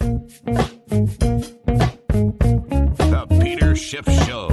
The Peter Schiff Show.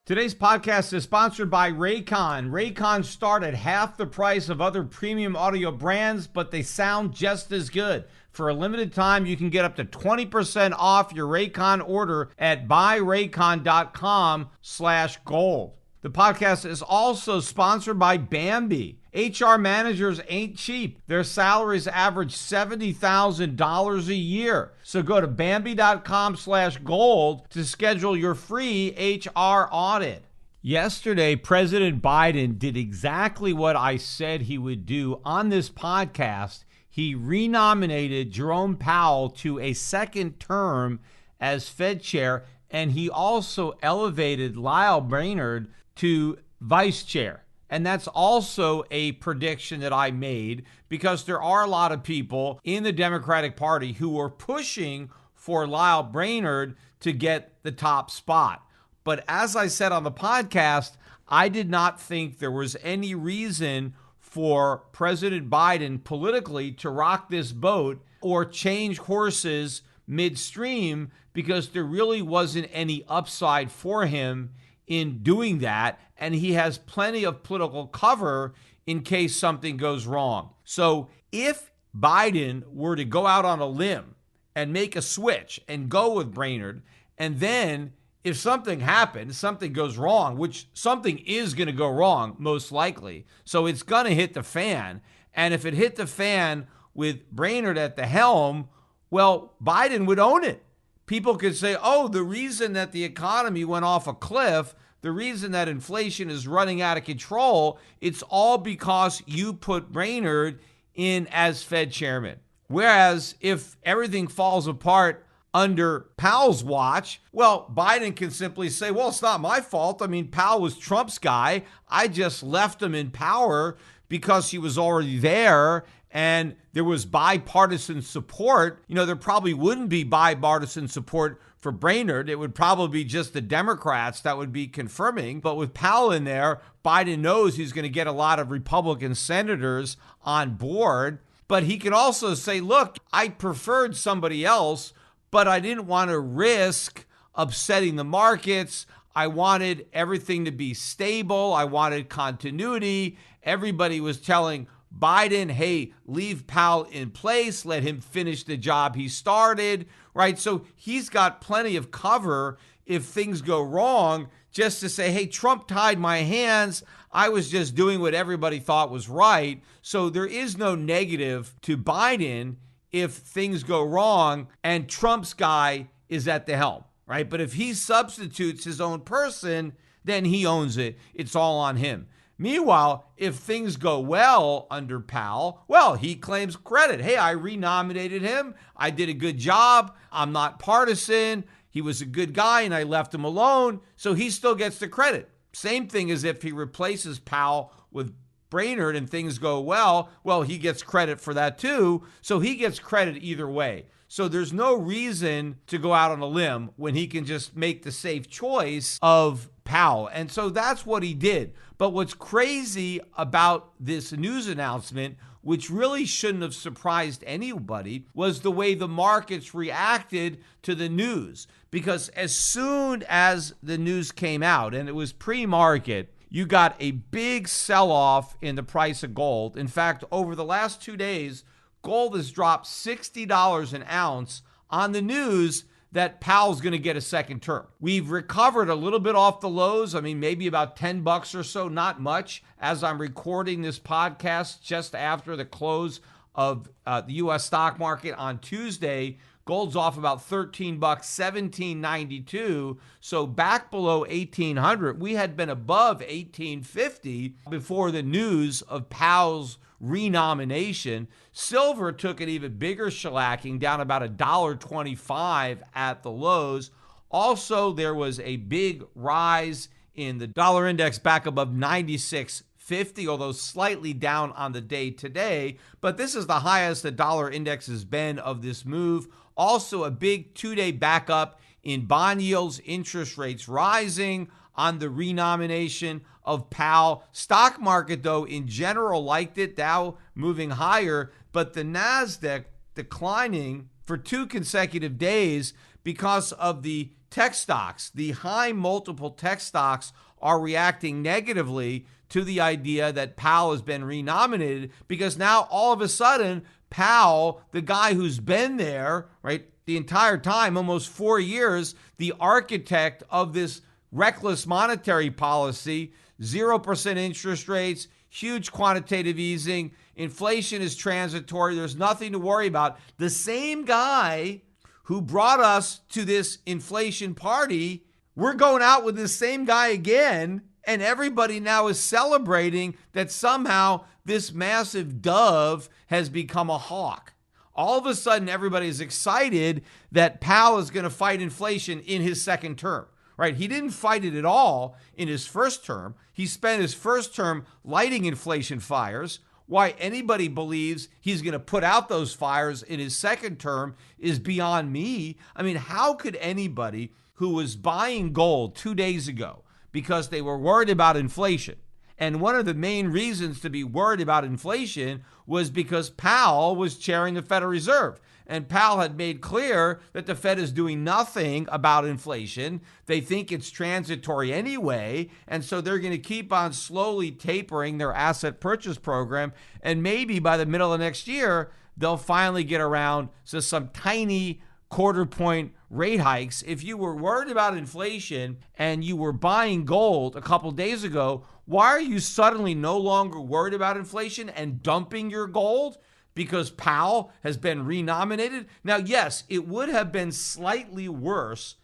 Today's podcast is sponsored by Raycon. Raycon start at half the price of other premium audio brands, but they sound just as good. For a limited time, you can get up to 20% off your Raycon order at buyraycon.com/gold. The podcast is also sponsored by Bambi. HR managers ain't cheap. Their salaries average $70,000 a year. So go to Bambi.com/gold to schedule your free HR audit. Yesterday, President Biden did exactly what I said he would do on this podcast. He renominated Jerome Powell to a second term as Fed chair, and he also elevated Lyle Brainard to vice chair. And that's also a prediction that I made because there are a lot of people in the Democratic Party who are pushing for Lyle Brainard to get the top spot. But as I said on the podcast, I did not think there was any reason for President Biden politically to rock this boat or change horses midstream because there really wasn't any upside for him in doing that, and he has plenty of political cover in case something goes wrong. So if Biden were to go out on a limb and make a switch and go with Brainard, and then if something happens, something goes wrong, which something is going to go wrong, most likely, so it's going to hit the fan, and if it hit the fan with Brainard at the helm, well, Biden would own it. People could say, oh, the reason that the economy went off a cliff, the reason that inflation is running out of control, it's all because you put Brainard in as Fed chairman. Whereas if everything falls apart under Powell's watch, well, Biden can simply say, well, it's not my fault. I mean, Powell was Trump's guy. I just left him in power because he was already there and there was bipartisan support. You know, there probably wouldn't be bipartisan support for Brainard. It would probably be just the Democrats that would be confirming. But with Powell in there, Biden knows he's going to get a lot of Republican senators on board. But he can also say, look, I preferred somebody else, but I didn't want to risk upsetting the markets. I wanted everything to be stable. I wanted continuity. Everybody was telling Biden, hey, leave Powell in place, let him finish the job he started, right? So he's got plenty of cover if things go wrong, just to say, hey, Trump tied my hands. I was just doing what everybody thought was right. So there is no negative to Biden if things go wrong and Trump's guy is at the helm, right? But if he substitutes his own person, then he owns it. It's all on him. Meanwhile, if things go well under Powell, well, he claims credit. Hey, I renominated him. I did a good job. I'm not partisan. He was a good guy and I left him alone. So he still gets the credit. Same thing as if he replaces Powell with Brainard and things go well, he gets credit for that too. So he gets credit either way. So there's no reason to go out on a limb when he can just make the safe choice of Powell. And so that's what he did. But what's crazy about this news announcement, which really shouldn't have surprised anybody, was the way the markets reacted to the news. Because as soon as the news came out, and it was pre-market, you got a big sell-off in the price of gold. In fact, over the last 2 days, gold has dropped $60 an ounce on the news that Powell's going to get a second term. We've recovered a little bit off the lows. I mean, maybe about $10 or so, not much. As I'm recording this podcast just after the close of the U.S. stock market on Tuesday, gold's off about $13, $17.92. So back below 1,800. We had been above 1,850 before the news of Powell's renomination. Silver took an even bigger shellacking, down about $1.25 at the lows. Also, there was a big rise in the dollar index back above 96.50, although slightly down on the day today. But this is the highest the dollar index has been of this move. Also, a big two-day backup in bond yields, interest rates rising on the renomination of Powell. Stock market, though, in general liked it. Dow moving higher, but the NASDAQ declining for 2 consecutive days because of the tech stocks. The high multiple tech stocks are reacting negatively to the idea that Powell has been renominated, because now all of a sudden Powell, the guy who's been there, right, the entire time, almost 4 years, the architect of this reckless monetary policy, 0% interest rates, huge quantitative easing, inflation is transitory, there's nothing to worry about. The same guy who brought us to this inflation party, we're going out with this same guy again, and everybody now is celebrating that somehow this massive dove has become a hawk. All of a sudden, everybody is excited that Powell is going to fight inflation in his second term, right? He didn't fight it at all in his first term. He spent his first term lighting inflation fires. Why anybody believes he's going to put out those fires in his second term is beyond me. I mean, how could anybody who was buying gold 2 days ago because they were worried about inflation, and one of the main reasons to be worried about inflation was because Powell was chairing the Federal Reserve. And Powell had made clear that the Fed is doing nothing about inflation. They think it's transitory anyway. And so they're going to keep on slowly tapering their asset purchase program. And maybe by the middle of next year, they'll finally get around to some tiny quarter point rate hikes. If you were worried about inflation and you were buying gold a couple days ago, why are you suddenly no longer worried about inflation and dumping your gold? Because Powell has been renominated? Now, yes, it would have been slightly worse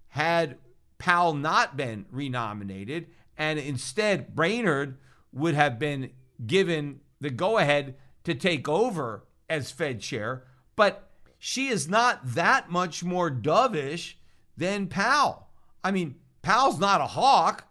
had Powell not been renominated, and instead Brainard would have been given the go-ahead to take over as Fed chair. But she is not that much more dovish than Powell. I mean, Powell's not a hawk.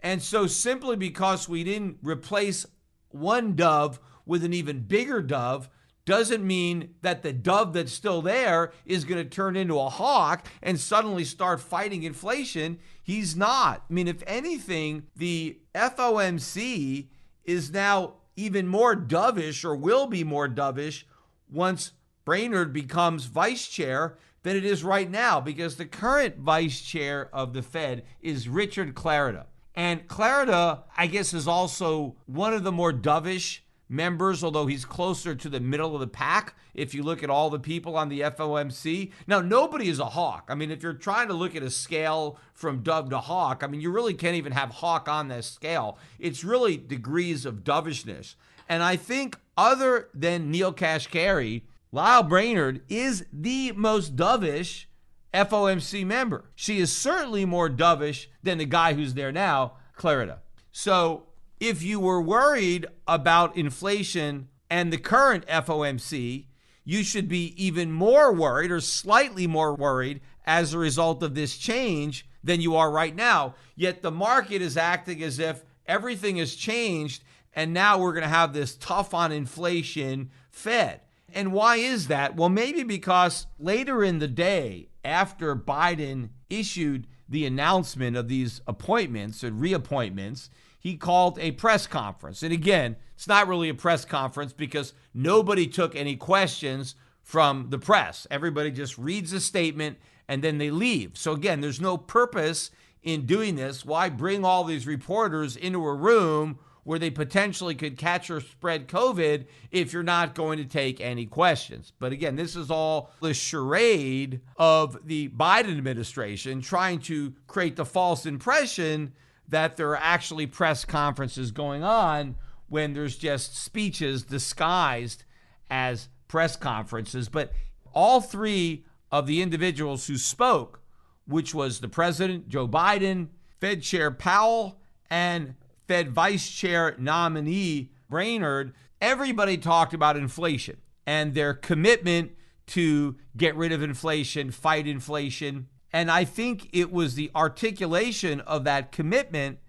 And so simply because we didn't replace one dove with an even bigger dove doesn't mean that the dove that's still there is going to turn into a hawk and suddenly start fighting inflation. He's not. I mean, if anything, the FOMC is now even more dovish, or will be more dovish once Brainard becomes vice chair, than it is right now, because the current vice chair of the Fed is Richard Clarida. And Clarida, I guess, is also one of the more dovish members, although he's closer to the middle of the pack if you look at all the people on the FOMC. Now, nobody is a hawk. I mean, if you're trying to look at a scale from dove to hawk, I mean, you really can't even have hawk on this scale. It's really degrees of dovishness. And I think other than Neil Kashkari, Lyle Brainard is the most dovish FOMC member. She is certainly more dovish than the guy who's there now, Clarida. So if you were worried about inflation and the current FOMC, you should be even more worried, or slightly more worried, as a result of this change than you are right now. Yet the market is acting as if everything has changed and now we're going to have this tough on inflation Fed. And why is that? Well, maybe because later in the day, after Biden issued the announcement of these appointments and reappointments, he called a press conference. And again, it's not really a press conference because nobody took any questions from the press. Everybody just reads a statement and then they leave. So again, there's no purpose in doing this. Why bring all these reporters into a room where they potentially could catch or spread COVID if you're not going to take any questions? But again, this is all the charade of the Biden administration trying to create the false impression that there are actually press conferences going on when there's just speeches disguised as press conferences. But all three of the individuals who spoke, which was the president, Joe Biden, Fed Chair Powell, and Fed Vice Chair nominee Brainard, everybody talked about inflation and their commitment to get rid of inflation, fight inflation. And I think it was the articulation of that commitment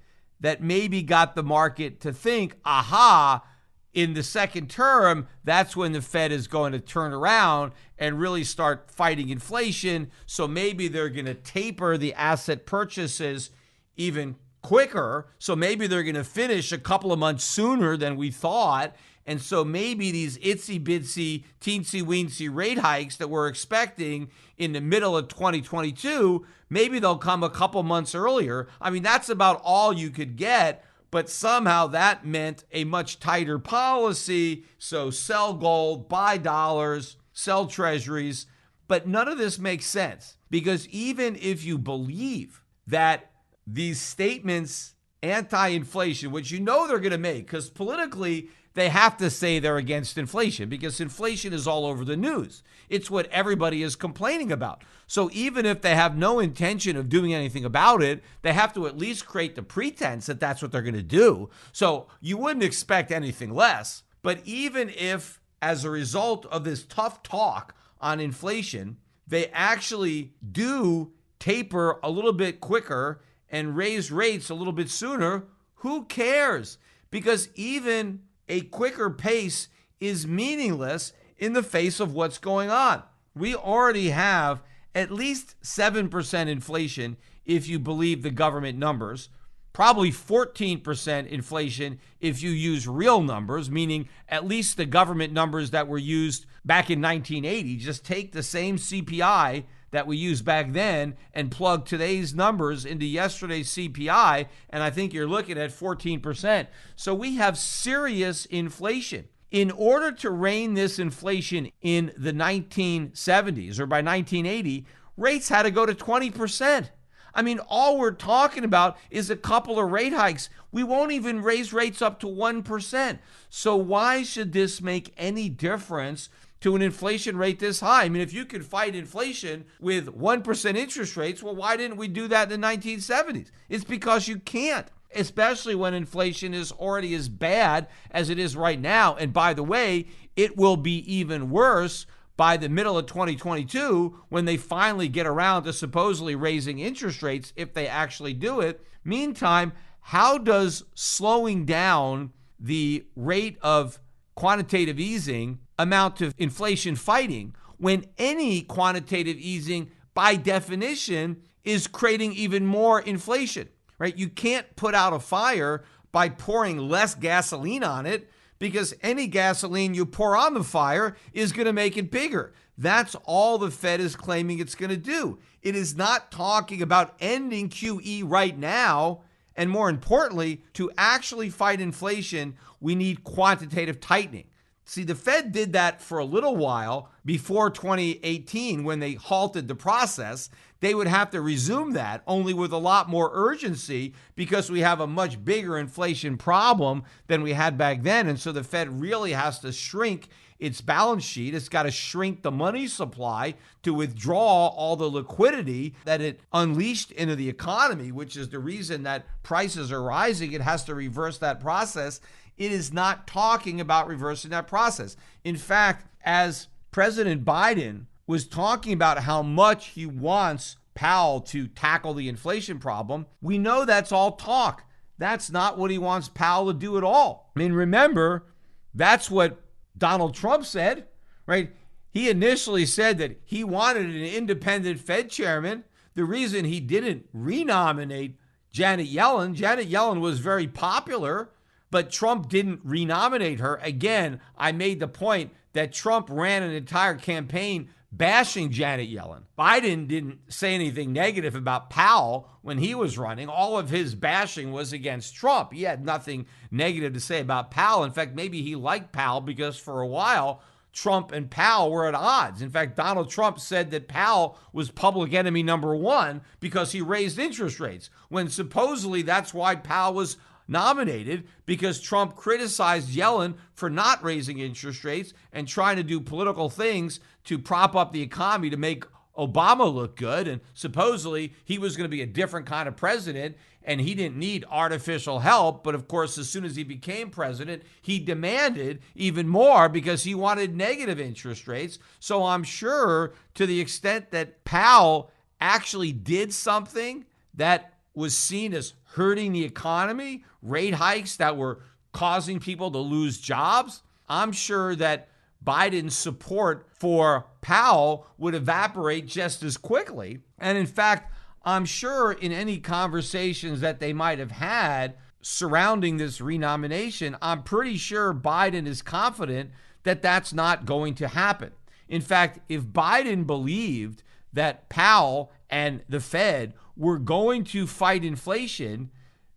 that maybe got the market to think, aha, in the second term, that's when the Fed is going to turn around and really start fighting inflation. So maybe they're going to taper the asset purchases even quicker. So maybe they're going to finish a couple of months sooner than we thought. And so maybe these itsy bitsy, teensy weensy rate hikes that we're expecting in the middle of 2022, maybe they'll come a couple months earlier. I mean, that's about all you could get. But somehow that meant a much tighter policy. So sell gold, buy dollars, sell treasuries. But none of this makes sense, because even if you believe that these statements, anti-inflation, which you know they're going to make, because politically they have to say they're against inflation because inflation is all over the news. It's what everybody is complaining about. So even if they have no intention of doing anything about it, they have to at least create the pretense that that's what they're going to do. So you wouldn't expect anything less. But even if, as a result of this tough talk on inflation, they actually do taper a little bit quicker and raise rates a little bit sooner, who cares? Because even a quicker pace is meaningless in the face of what's going on. We already have at least 7% inflation if you believe the government numbers, probably 14% inflation if you use real numbers, meaning at least the government numbers that were used back in 1980. Just take the same CPI that we used back then and plug today's numbers into yesterday's CPI, and I think you're looking at 14%. So we have serious inflation. In order to rein this inflation in the 1970s or by 1980, rates had to go to 20%. I mean, all we're talking about is a couple of rate hikes. We won't even raise rates up to 1%. So why should this make any difference to an inflation rate this high? I mean, if you could fight inflation with 1% interest rates, well, why didn't we do that in the 1970s? It's because you can't, especially when inflation is already as bad as it is right now. And by the way, it will be even worse by the middle of 2022 when they finally get around to supposedly raising interest rates, if they actually do it. Meantime, how does slowing down the rate of quantitative easing amount to inflation fighting when any quantitative easing by definition is creating even more inflation, right? You can't put out a fire by pouring less gasoline on it, because any gasoline you pour on the fire is going to make it bigger. That's all the Fed is claiming it's going to do. It is not talking about ending QE right now. And more importantly, to actually fight inflation, we need quantitative tightening. See, the Fed did that for a little while before 2018 when they halted the process. They would have to resume that, only with a lot more urgency, because we have a much bigger inflation problem than we had back then. And so the Fed really has to shrink its balance sheet. It's got to shrink the money supply to withdraw all the liquidity that it unleashed into the economy, which is the reason that prices are rising. It has to reverse that process. It is not talking about reversing that process. In fact, as President Biden was talking about how much he wants Powell to tackle the inflation problem, we know that's all talk. That's not what he wants Powell to do at all. I mean, remember, that's what Donald Trump said, right? He initially said that he wanted an independent Fed chairman. The reason he didn't renominate Janet Yellen was very popular, but Trump didn't renominate her. Again, I made the point that Trump ran an entire campaign bashing Janet Yellen. Biden didn't say anything negative about Powell when he was running. All of his bashing was against Trump. He had nothing negative to say about Powell. In fact, maybe he liked Powell because for a while, Trump and Powell were at odds. In fact, Donald Trump said that Powell was public enemy number one because he raised interest rates, when supposedly that's why Powell was nominated, because Trump criticized Yellen for not raising interest rates and trying to do political things to prop up the economy to make Obama look good. And supposedly he was going to be a different kind of president and he didn't need artificial help. But of course, as soon as he became president, he demanded even more because he wanted negative interest rates. So I'm sure to the extent that Powell actually did something that was seen as hurting the economy, rate hikes that were causing people to lose jobs, I'm sure that Biden's support for Powell would evaporate just as quickly. And in fact, I'm sure in any conversations that they might have had surrounding this renomination, I'm pretty sure Biden is confident that that's not going to happen. In fact, if Biden believed that Powell and the Fed were going to fight inflation,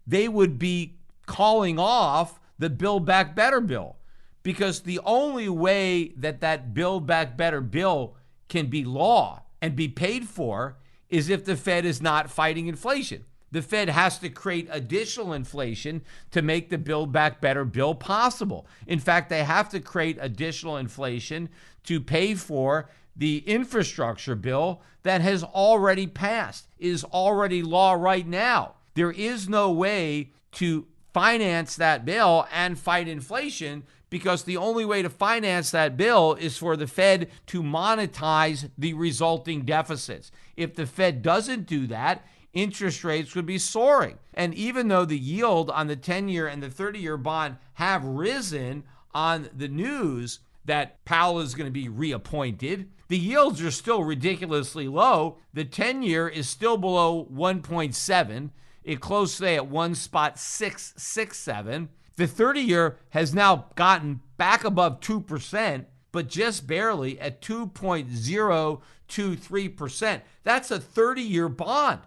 they would be calling off the Build Back Better bill, because the only way that that Build Back Better bill can be law and be paid for is if the Fed is not fighting inflation. The Fed has to create additional inflation to make the Build Back Better bill possible. In fact, they have to create additional inflation to pay for the infrastructure bill that has already passed, is already law right now. There is no way to finance that bill and fight inflation, because the only way to finance that bill is for the Fed to monetize the resulting deficits. If the Fed doesn't do that, interest rates would be soaring. And even though the yield on the 10-year and the 30-year bond have risen on the news that Powell is going to be reappointed, the yields are still ridiculously low. The 10-year is still below 1.7. It closed today at 1.667. The 30-year has now gotten back above 2%, but just barely at 2.023%. That's a 30-year bond.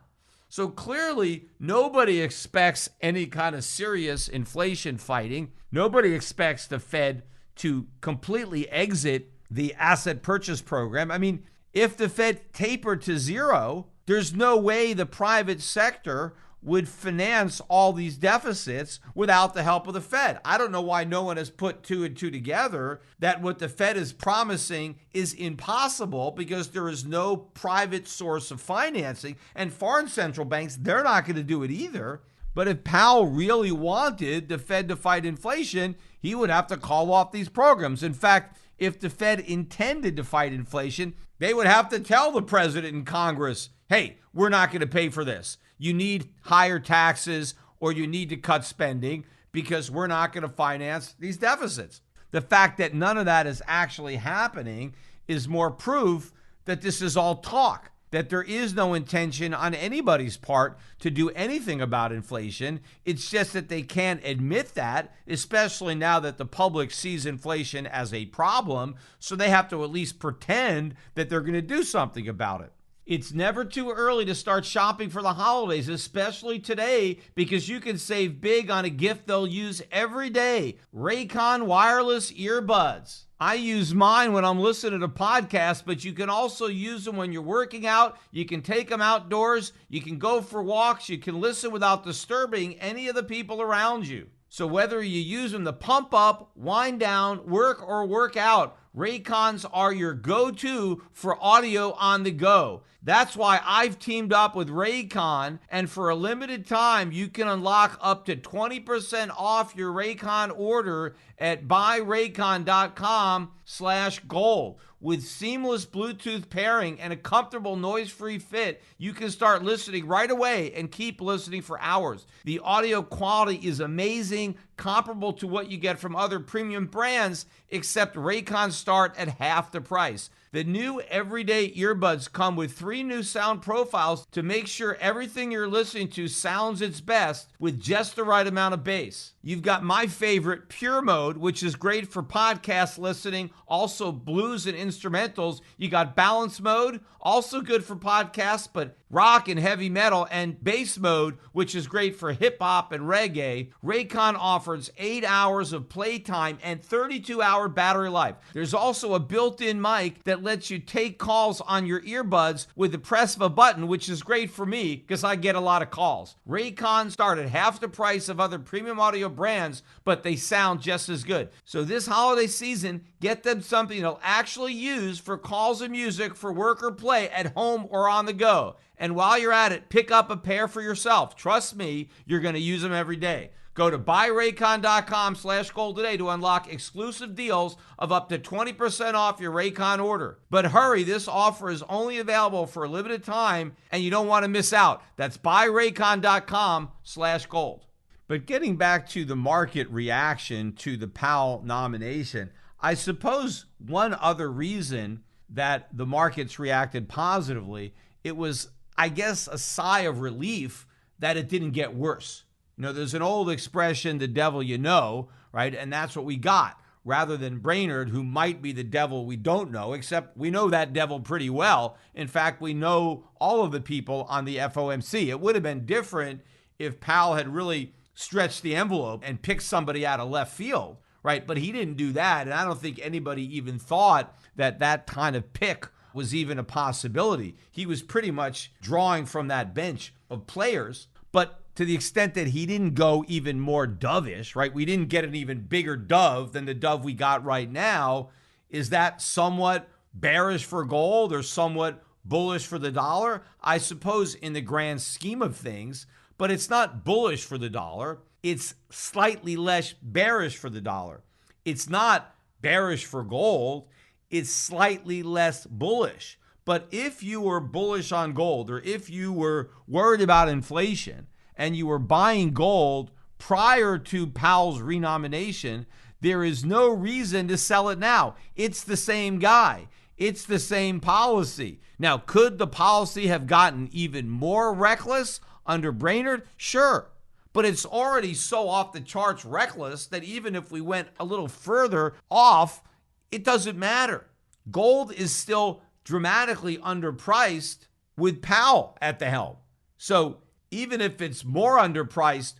So clearly, nobody expects any kind of serious inflation fighting. Nobody expects the Fed to completely exit the asset purchase program. I mean, if the Fed tapered to zero, there's no way the private sector would finance all these deficits without the help of the Fed. I don't know why no one has put two and two together that what the Fed is promising is impossible, because there is no private source of financing, and foreign central banks, they're not going to do it either. But if Powell really wanted the Fed to fight inflation, he would have to call off these programs. In fact, if the Fed intended to fight inflation, they would have to tell the president and Congress, hey, we're not going to pay for this. You need higher taxes, or you need to cut spending, because we're not going to finance these deficits. The fact that none of that is actually happening is more proof that this is all talk, that there is no intention on anybody's part to do anything about inflation. It's just that they can't admit that, especially now that the public sees inflation as a problem, so they have to at least pretend that they're going to do something about it. It's never too early to start shopping for the holidays, especially today, because you can save big on a gift they'll use every day: Raycon wireless earbuds. I use mine when I'm listening to podcasts, but you can also use them when you're working out. You can take them outdoors. You can go for walks. You can listen without disturbing any of the people around you. So whether you use them to pump up, wind down, work, or work out, Raycons are your go-to for audio on the go. That's why I've teamed up with Raycon, and for a limited time, you can unlock up to 20% off your Raycon order at buyraycon.com/gold. With seamless Bluetooth pairing and a comfortable noise-free fit, you can start listening right away and keep listening for hours. The audio quality is amazing, comparable to what you get from other premium brands, except Raycons start at half the price. The new everyday earbuds come with 3 new sound profiles to make sure everything you're listening to sounds its best with just the right amount of bass. You've got my favorite, Pure Mode, which is great for podcast listening, also blues and instrumentals. You got Balance Mode, also good for podcasts, but rock and heavy metal, and Bass Mode, which is great for hip hop and reggae. Raycon offers 8 hours of playtime and 32-hour battery life. There's also a built-in mic that lets you take calls on your earbuds with the press of a button, which is great for me because I get a lot of calls. Raycon start at half the price of other premium audio brands, but they sound just as good. So this holiday season, get them something they'll actually use for calls and music for work or play at home or on the go. And while you're at it, pick up a pair for yourself. Trust me, you're going to use them every day. Go to buyraycon.com/gold today to unlock exclusive deals of up to 20% off your Raycon order. But hurry, this offer is only available for a limited time, and you don't want to miss out. That's buyraycon.com/gold. But getting back to the market reaction to the Powell nomination, I suppose one other reason that the markets reacted positively, it was I guess, a sigh of relief that it didn't get worse. There's an old expression, the devil you know, right? And that's what we got, rather than Brainard, who might be the devil we don't know, except we know that devil pretty well. In fact, we know all of the people on the FOMC. It would have been different if Powell had really stretched the envelope and picked somebody out of left field, right? But he didn't do that, and I don't think anybody even thought that that kind of pick was even a possibility. He was pretty much drawing from that bench of players, but to the extent that he didn't go even more dovish, right? We didn't get an even bigger dove than the dove we got right now. Is that somewhat bearish for gold or somewhat bullish for the dollar? I suppose in the grand scheme of things, but it's not bullish for the dollar. It's slightly less bearish for the dollar. It's not bearish for gold. It's slightly less bullish. But if you were bullish on gold, or if you were worried about inflation and you were buying gold prior to Powell's renomination, there is no reason to sell it now. It's the same guy. It's the same policy. Now, could the policy have gotten even more reckless under Brainard? Sure. But it's already so off the charts reckless that even if we went a little further off, it doesn't matter. Gold is still dramatically underpriced with Powell at the helm. So even if it's more underpriced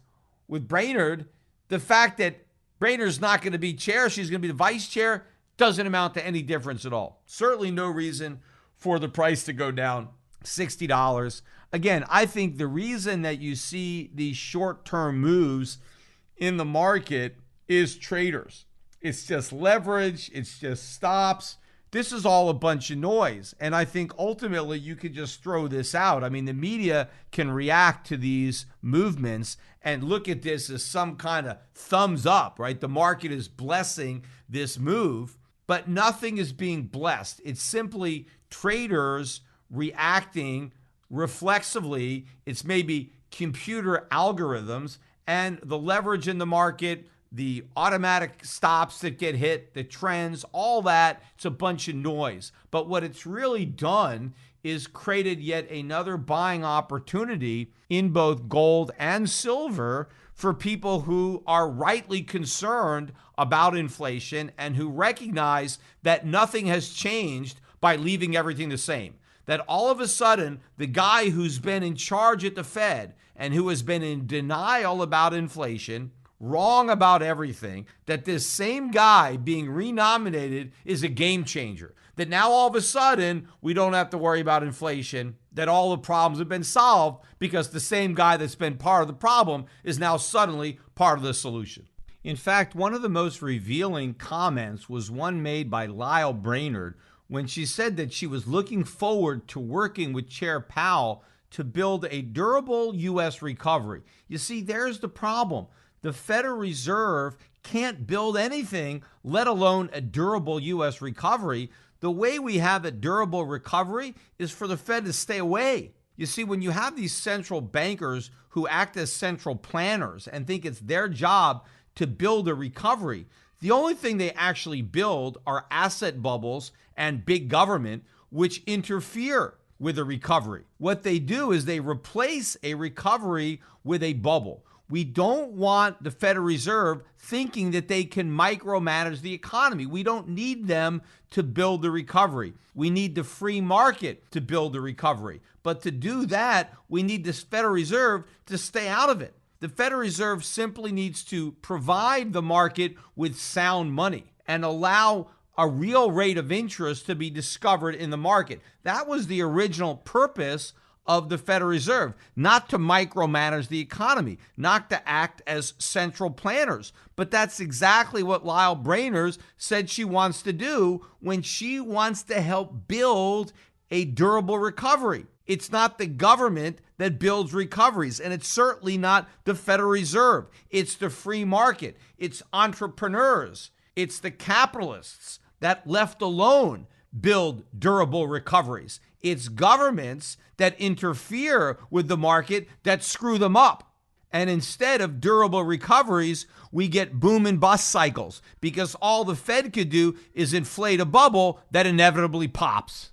with Brainard, the fact that Brainard's not going to be chair, she's going to be the vice chair, doesn't amount to any difference at all. Certainly no reason for the price to go down $60. Again, I think the reason that you see these short-term moves in the market is traders. It's just leverage. It's just stops. This is all a bunch of noise. And I think ultimately you could just throw this out. I mean, the media can react to these movements and look at this as some kind of thumbs up, right? The market is blessing this move, but nothing is being blessed. It's simply traders reacting reflexively. It's maybe computer algorithms and the leverage in the market, the automatic stops that get hit, the trends, all that. It's a bunch of noise. But what it's really done is created yet another buying opportunity in both gold and silver for people who are rightly concerned about inflation and who recognize that nothing has changed by leaving everything the same. That all of a sudden, the guy who's been in charge at the Fed and who has been in denial about inflation, wrong about everything, that this same guy being renominated is a game changer. That now all of a sudden, we don't have to worry about inflation, that all the problems have been solved because the same guy that's been part of the problem is now suddenly part of the solution. In fact, one of the most revealing comments was one made by Lyle Brainard when she said that she was looking forward to working with Chair Powell to build a durable U.S. recovery. You see, there's the problem. The Federal Reserve can't build anything, let alone a durable U.S. recovery. The way we have a durable recovery is for the Fed to stay away. You see, when you have these central bankers who act as central planners and think it's their job to build a recovery, the only thing they actually build are asset bubbles and big government, which interfere with a recovery. What they do is they replace a recovery with a bubble. We don't want the Federal Reserve thinking that they can micromanage the economy. We don't need them to build the recovery. We need the free market to build the recovery. But to do that, we need this Federal Reserve to stay out of it. The Federal Reserve simply needs to provide the market with sound money and allow a real rate of interest to be discovered in the market. That was the original purpose of the Federal Reserve, not to micromanage the economy, not to act as central planners. But that's exactly what Lyle Brainard said she wants to do when she wants to help build a durable recovery. It's not the government that builds recoveries, and it's certainly not the Federal Reserve. It's the free market. It's entrepreneurs. It's the capitalists that, left alone, build durable recoveries. It's governments that interfere with the market that screw them up. And instead of durable recoveries, we get boom and bust cycles because all the Fed could do is inflate a bubble that inevitably pops.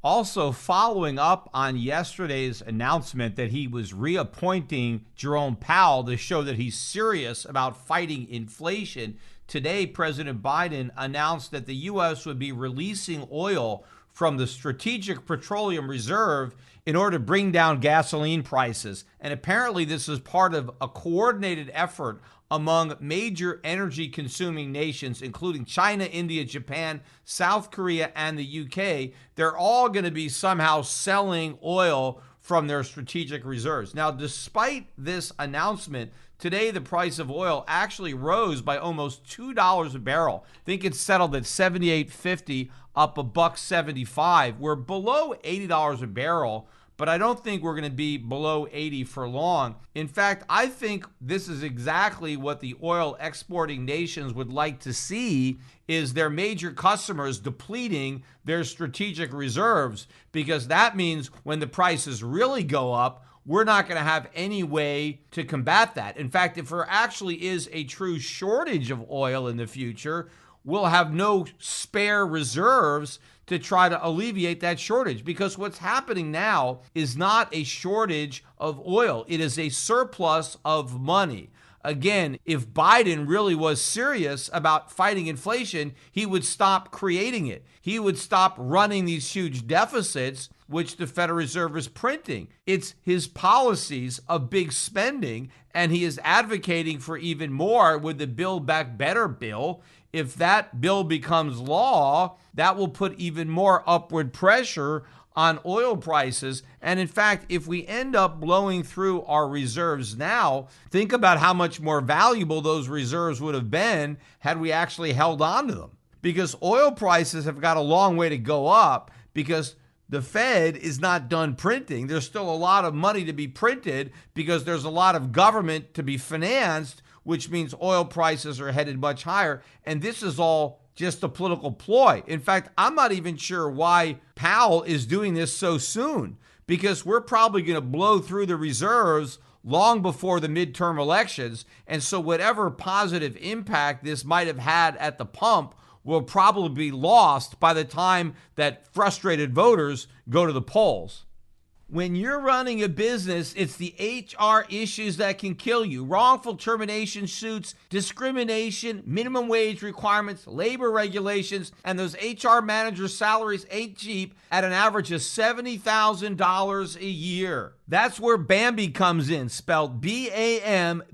Also, following up on yesterday's announcement that he was reappointing Jerome Powell to show that he's serious about fighting inflation, today President Biden announced that the U.S. would be releasing oil from the Strategic Petroleum Reserve in order to bring down gasoline prices. And apparently this is part of a coordinated effort among major energy-consuming nations, including China, India, Japan, South Korea, and the UK. They're all going to be somehow selling oil from their strategic reserves. Now, despite this announcement, today the price of oil actually rose by almost $2 a barrel. I think it's settled at $78.50, up $1.75. We're below $80 a barrel, but I don't think we're going to be below 80 for long. In fact, I think this is exactly what the oil exporting nations would like to see, is their major customers depleting their strategic reserves, because that means when the prices really go up, we're not going to have any way to combat that. In fact, if there actually is a true shortage of oil in the future, we'll have no spare reserves to try to alleviate that shortage, because what's happening now is not a shortage of oil. It is a surplus of money. Again, if Biden really was serious about fighting inflation, he would stop creating it. He would stop running these huge deficits, which the Federal Reserve is printing. It's his policies of big spending, and he is advocating for even more with the Build Back Better bill. If that bill becomes law, that will put even more upward pressure on oil prices. And in fact, if we end up blowing through our reserves now, think about how much more valuable those reserves would have been had we actually held on to them. Because oil prices have got a long way to go up, because the Fed is not done printing. There's still a lot of money to be printed because there's a lot of government to be financed, which means oil prices are headed much higher. And this is all just a political ploy. In fact, I'm not even sure why Powell is doing this so soon, because we're probably going to blow through the reserves long before the midterm elections. And so whatever positive impact this might have had at the pump will probably be lost by the time that frustrated voters go to the polls. When you're running a business, it's the HR issues that can kill you. Wrongful termination suits, discrimination, minimum wage requirements, labor regulations, and those HR managers' salaries ain't cheap at an average of $70,000 a year. That's where Bambee comes in, spelled B-A-M-B-E-E.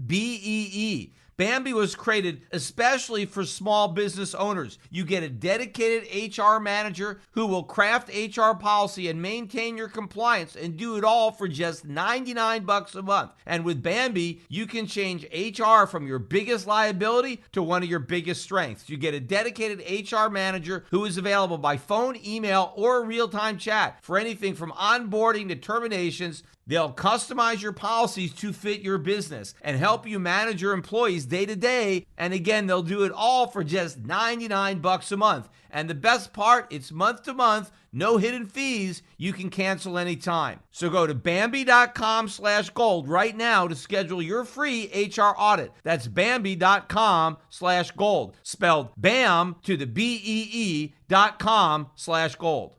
Bambee was created especially for small business owners. You get a dedicated HR manager who will craft HR policy and maintain your compliance, and do it all for just $99 a month. And with Bambee, you can change HR from your biggest liability to one of your biggest strengths. You get a dedicated HR manager who is available by phone, email, or real-time chat for anything from onboarding to terminations. They'll customize your policies to fit your business and help you manage your employees day to day. And again, they'll do it all for just $99 a month. And the best part, it's month to month, no hidden fees. You can cancel anytime. So go to Bambee.com/gold right now to schedule your free HR audit. That's Bambee.com/gold, spelled BAM to the BEE.com/gold.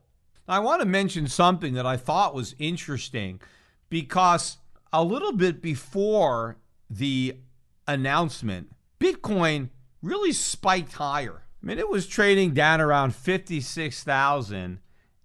I want to mention something that I thought was interesting, because a little bit before the announcement, Bitcoin really spiked higher. I mean, it was trading down around 56,000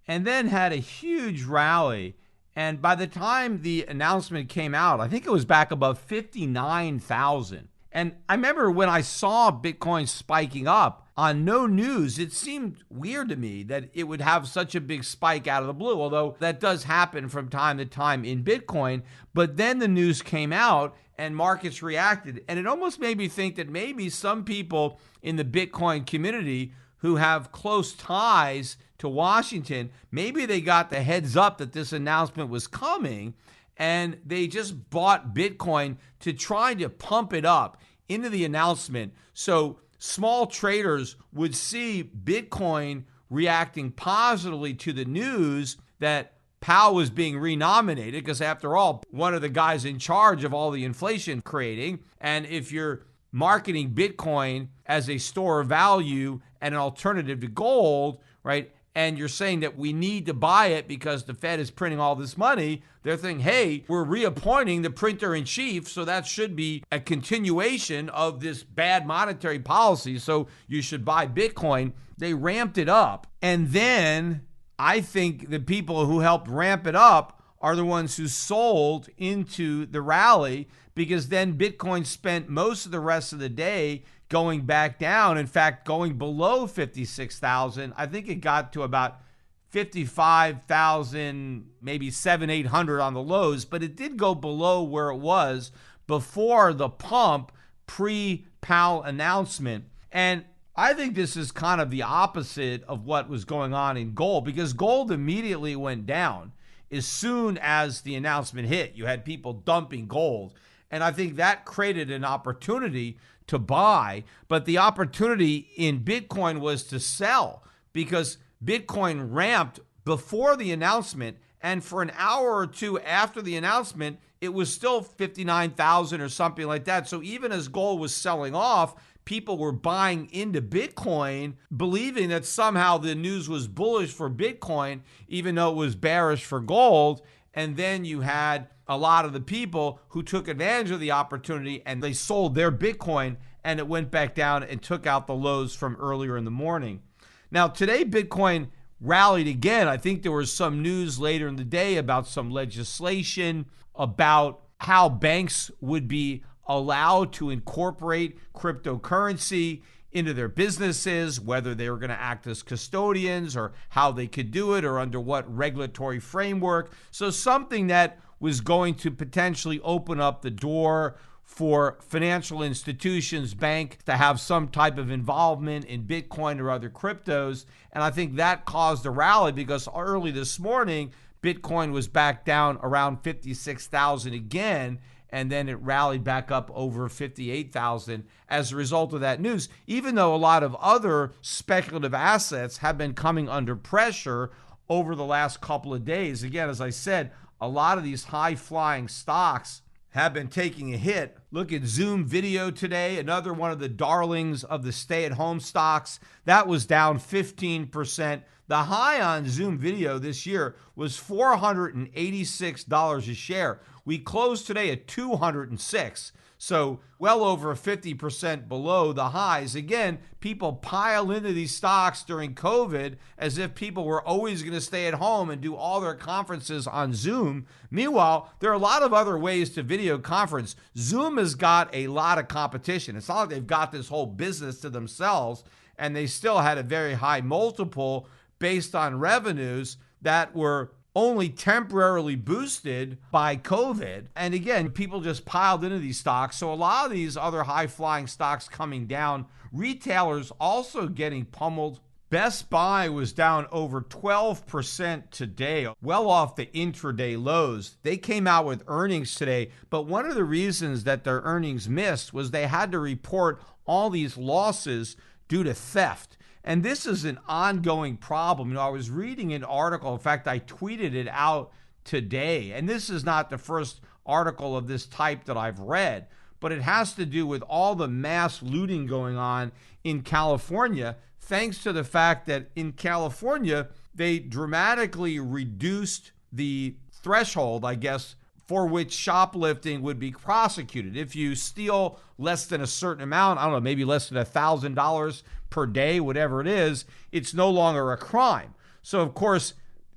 and then had a huge rally. And by the time the announcement came out, I think it was back above 59,000. And I remember when I saw Bitcoin spiking up on no news, it seemed weird to me that it would have such a big spike out of the blue, although that does happen from time to time in Bitcoin. But then the news came out and markets reacted. And it almost made me think that maybe some people in the Bitcoin community who have close ties to Washington, maybe they got the heads up that this announcement was coming, and they just bought Bitcoin to try to pump it up into the announcement. So small traders would see Bitcoin reacting positively to the news that Powell was being renominated, because after all, one of the guys in charge of all the inflation creating. And if you're marketing Bitcoin as a store of value and an alternative to gold, right, and you're saying that we need to buy it because the Fed is printing all this money, they're thinking, hey, we're reappointing the printer in chief, so that should be a continuation of this bad monetary policy, so you should buy Bitcoin. They ramped it up. And then I think the people who helped ramp it up are the ones who sold into the rally, because then Bitcoin spent most of the rest of the day going back down. In fact, going below 56,000. I think it got to about 55,000, maybe 800 on the lows, but it did go below where it was before the pump pre-Powell announcement. And I think this is kind of the opposite of what was going on in gold, because gold immediately went down as soon as the announcement hit. You had people dumping gold. And I think that created an opportunity to buy. But the opportunity in Bitcoin was to sell, because Bitcoin ramped before the announcement. And for an hour or two after the announcement, it was still 59,000 or something like that. So even as gold was selling off, people were buying into Bitcoin, believing that somehow the news was bullish for Bitcoin, even though it was bearish for gold. And then you had a lot of the people who took advantage of the opportunity and they sold their Bitcoin, and it went back down and took out the lows from earlier in the morning. Now, today, Bitcoin rallied again. I think there was some news later in the day about some legislation about how banks would be allowed to incorporate cryptocurrency into their businesses, whether they were going to act as custodians or how they could do it or under what regulatory framework. So something that was going to potentially open up the door for financial institutions, banks, to have some type of involvement in Bitcoin or other cryptos. And I think that caused a rally, because early this morning, Bitcoin was back down around 56,000 again, and then it rallied back up over 58,000 as a result of that news, even though a lot of other speculative assets have been coming under pressure over the last couple of days. Again, as I said, a lot of these high-flying stocks have been taking a hit. Look at Zoom Video today, another one of the darlings of the stay-at-home stocks. That was down 15%. The high on Zoom Video this year was $486 a share. We closed today at $206. So well over 50% below the highs. Again, people pile into these stocks during COVID as if people were always going to stay at home and do all their conferences on Zoom. Meanwhile, there are a lot of other ways to video conference. Zoom has got a lot of competition. It's not like they've got this whole business to themselves, and they still had a very high multiple based on revenues that were only temporarily boosted by COVID. And again, people just piled into these stocks. So a lot of these other high-flying stocks coming down. Retailers also getting pummeled. Best Buy was down over 12% today, well off the intraday lows. They came out with earnings today, but one of the reasons that their earnings missed was they had to report all these losses due to theft. And this is an ongoing problem. I was reading an article. In fact, I tweeted it out today. And this is not the first article of this type that I've read, but it has to do with all the mass looting going on in California, thanks to the fact that in California, they dramatically reduced the threshold, I guess, for which shoplifting would be prosecuted. If you steal less than a certain amount, I don't know, maybe less than $1,000 per day, whatever it is, it's no longer a crime. So, of course,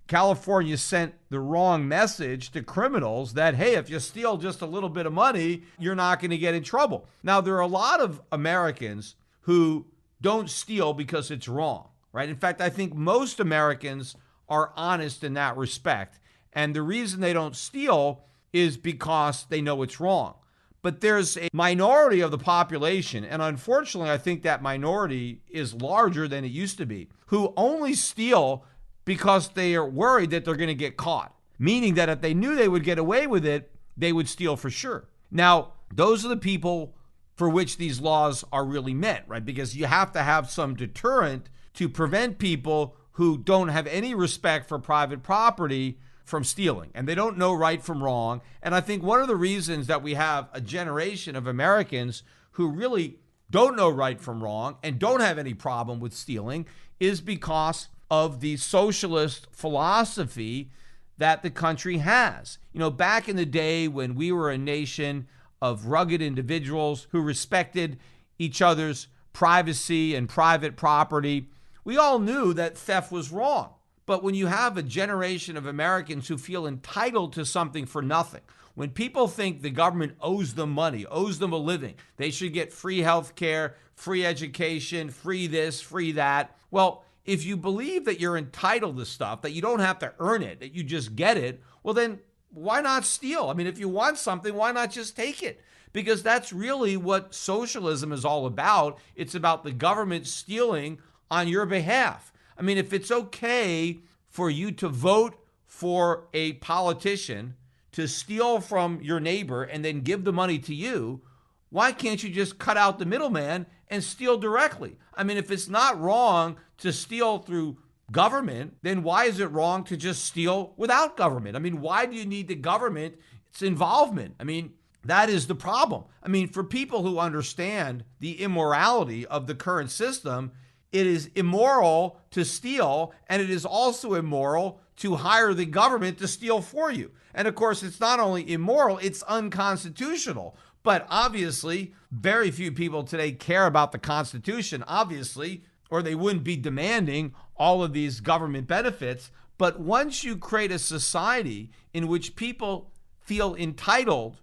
California sent the wrong message to criminals that, hey, if you steal just a little bit of money, you're not going to get in trouble. Now, there are a lot of Americans who don't steal because it's wrong, right? In fact, I think most Americans are honest in that respect. And the reason they don't steal is because they know it's wrong. But there's a minority of the population, and unfortunately, I think that minority is larger than it used to be, who only steal because they are worried that they're going to get caught, meaning that if they knew they would get away with it, they would steal for sure. Now, those are the people for which these laws are really meant, right? Because you have to have some deterrent to prevent people who don't have any respect for private property from stealing, and they don't know right from wrong. And I think one of the reasons that we have a generation of Americans who really don't know right from wrong and don't have any problem with stealing is because of the socialist philosophy that the country has. Back in the day when we were a nation of rugged individuals who respected each other's privacy and private property, we all knew that theft was wrong. But when you have a generation of Americans who feel entitled to something for nothing, when people think the government owes them money, owes them a living, they should get free health care, free education, free this, free that. Well, if you believe that you're entitled to stuff, that you don't have to earn it, that you just get it, well then why not steal? I mean, if you want something, why not just take it? Because that's really what socialism is all about. It's about the government stealing on your behalf. I mean, if it's okay for you to vote for a politician to steal from your neighbor and then give the money to you, why can't you just cut out the middleman and steal directly? I mean, if it's not wrong to steal through government, then why is it wrong to just steal without government? I mean, why do you need the government's involvement? I mean, that is the problem. I mean, for people who understand the immorality of the current system, it is immoral to steal, and it is also immoral to hire the government to steal for you. And of course, it's not only immoral, it's unconstitutional. But obviously, very few people today care about the Constitution, obviously, or they wouldn't be demanding all of these government benefits. But once you create a society in which people feel entitled